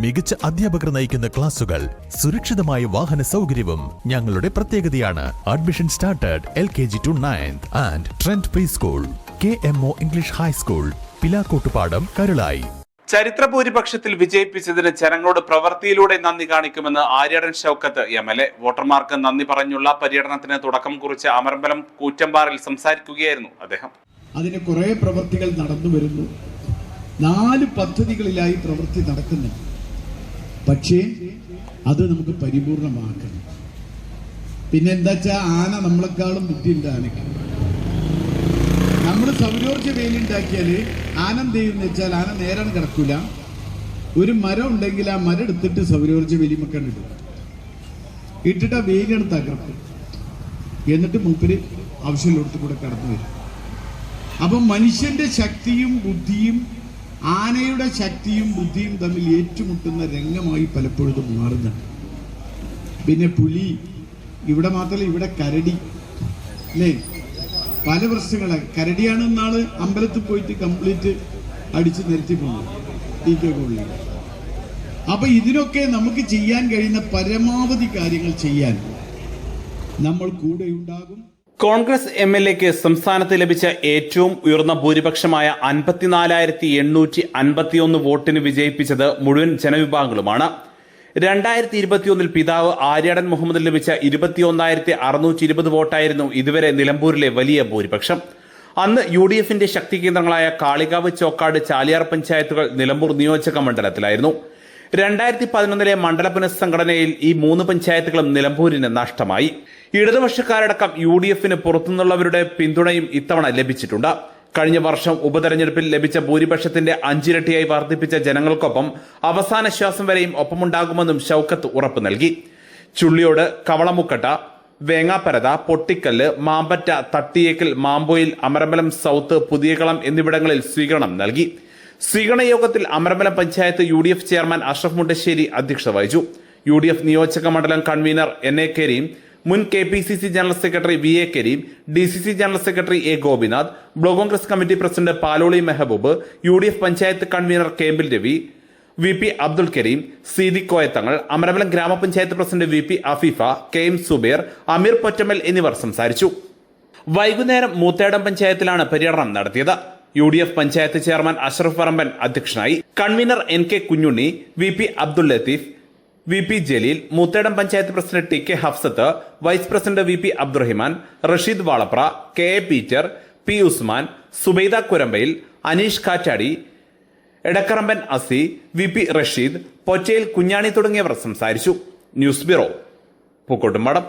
മികച്ച അധ്യാപകർ നയിക്കുന്ന ക്ലാസുകൾ, സുരക്ഷിതമായ വാഹന സൗകര്യവും ഞങ്ങളുടെ പ്രത്യേകതയാണ്. Admission started LKG to 9th and trend pre school, KMO English high school, Pilakkottupadam, Karulayi. ചരിത്ര ഭൂരിപക്ഷത്തിൽ വിജയിപ്പിച്ചതിന് ജനങ്ങളോട് പ്രവൃത്തിയിലൂടെ നന്ദി കാണിക്കുമെന്ന് ആര്യാടൻ ഷൗക്കത്ത് MLA. വോട്ടർമാർക്ക് നന്ദി പറഞ്ഞുള്ള പര്യടനത്തിന് തുടക്കം കുറിച്ച് അമരമ്പലം കൂറ്റമ്പാറയിൽ സംസാരിക്കുകയായിരുന്നു അദ്ദേഹം. അതിന് കുറെ പ്രവൃത്തികൾ നടന്നു വരുന്നു. 4 പദ്ധതികളിലായി പ്രവൃത്തി നടക്കുന്നുണ്ട്. പക്ഷേ അത് നമുക്ക് പരിപൂർണമാക്കണം. പിന്നെ എന്താ വെച്ചാൽ ആന നമ്മളെക്കാളും ബുദ്ധിയുണ്ട് ആനയ്ക്ക്. നമ്മൾ സൗരോർജ്ജ വേലി ഉണ്ടാക്കിയാല് ആന എന്ത് ചെയ്യുന്ന വെച്ചാൽ ആന നേരം കിടക്കൂല. ഒരു മരം ഉണ്ടെങ്കിൽ ആ മരം എടുത്തിട്ട് സൗരോർജ്ജ വേലിമക്കാൻ ഇടും. ഇട്ടിട്ട് ആ വേലിയാണ് തകർക്കും. എന്നിട്ട് മൂപ്പര് ആവശ്യമുള്ളിടത്ത് കൂടെ കടന്നു വരും. അപ്പം മനുഷ്യന്റെ ശക്തിയും ബുദ്ധിയും ആനയുടെ ശക്തിയും ബുദ്ധിയും തമ്മിൽ ഏറ്റുമുട്ടുന്ന രംഗമായി പലപ്പോഴും മാറുന്നുണ്ട്. പിന്നെ പുലി, ഇവിടെ മാത്രമല്ല, ഇവിടെ കരടി, അല്ലേ? പല പ്രശ്നങ്ങളെ കരടിയാണ് ഇന്നാള് അമ്പലത്തിൽ പോയിട്ട് കംപ്ലീറ്റ് അടിച്ച് നിരത്തി പോകുന്നത് TK കോളനി. അപ്പൊ ഇതിനൊക്കെ നമുക്ക് ചെയ്യാൻ കഴിയുന്ന പരമാവധി കാര്യങ്ങൾ ചെയ്യാൻ നമ്മൾ കൂടെ ഉണ്ടാകും. കോൺഗ്രസ് MLAക്ക് സംസ്ഥാനത്ത് ലഭിച്ച ഏറ്റവും ഉയർന്ന ഭൂരിപക്ഷമായ 54,851 വോട്ടിന് വിജയിപ്പിച്ചത് മുഴുവൻ ജനവിഭാഗങ്ങളുമാണ്. 2021 പിതാവ് ആര്യാടൻ മുഹമ്മദിന് ലഭിച്ച 21,620 വോട്ടായിരുന്നു ഇതുവരെ നിലമ്പൂരിലെ വലിയ ഭൂരിപക്ഷം. അന്ന് UDFന്റെ ശക്തി കേന്ദ്രങ്ങളായ കാളികാവ്, ചോക്കാട്, ചാലിയാർ പഞ്ചായത്തുകൾ നിലമ്പൂർ നിയോജക മണ്ഡലത്തിലായിരുന്നു. 2011 മണ്ഡല പുനഃസംഘടനയിൽ ഈ 3 പഞ്ചായത്തുകളും നിലമ്പൂരിന് നഷ്ടമായി. ഇടതുപക്ഷക്കാരടക്കം UDFന് പുറത്തുനിന്നുള്ളവരുടെ പിന്തുണയും ഇത്തവണ ലഭിച്ചിട്ടുണ്ട്. കഴിഞ്ഞ വർഷം ഉപതെരഞ്ഞെടുപ്പിൽ ലഭിച്ച ഭൂരിപക്ഷത്തിന്റെ 5 ഇരട്ടിയായി വർദ്ധിപ്പിച്ച ജനങ്ങൾക്കൊപ്പം അവസാന ശ്വാസം വരെയും ഒപ്പമുണ്ടാകുമെന്നും ഷൗക്കത്ത് ഉറപ്പു നൽകി. ചുള്ളിയോട്, കവളമുക്കട്ട, വേങ്ങാപ്പരത, പൊട്ടിക്കല്ല്, മാമ്പറ്റ, തട്ടിയേക്കൽ, മാമ്പോയിൽ, അമരമ്പലം സൗത്ത്, പുതിയകളം എന്നിവിടങ്ങളിൽ സ്വീകരണം നൽകി. സ്വീകരണ യോഗത്തിൽ അമരമ്പലം പഞ്ചായത്ത് UDF ചെയർമാൻ അഷ്റഫ് മുണ്ടശ്ശേരി അധ്യക്ഷത വഹിച്ചു. UDF നിയോജക മണ്ഡലം കൺവീനർ NA കരീം, മുൻ KPCC general secretary VA Kareem, DCC general secretary A Gopinath, block Congress committee president Paloli Mehaboob, UDF panchayat convener Kempil Ravi, VP Abdul Kareem, Seethi Koyathangal, Amarambalam gramapanchayat president VP Afeefa, KM Zubair, Ameer Pottammal എന്നിവർ സംസാരിച്ചു. വൈകുന്നേരം മൂത്തേടം പഞ്ചായത്തിലാണ് പര്യടനം നടത്തിയത്. UDF പഞ്ചായത്ത് ചെയർമാൻ അഷ്റഫ് പറമ്പൻ അധ്യക്ഷനായി. Convener NK Kunhunni, VP Abdul Latheef, VP Jaleel, Moothedam panchayat president TK Hafsath, vice president VP Abdurahiman, Rasheed Valapra, KA Peter, P Usman, Subaida Kurambayil, Aneesh Kattadi, Edakkaramban Asi, VP Rasheed, Pottayil Kunhani തുടങ്ങിയവർ സംസാരിച്ചു. News bureau, Pookkottumpadam.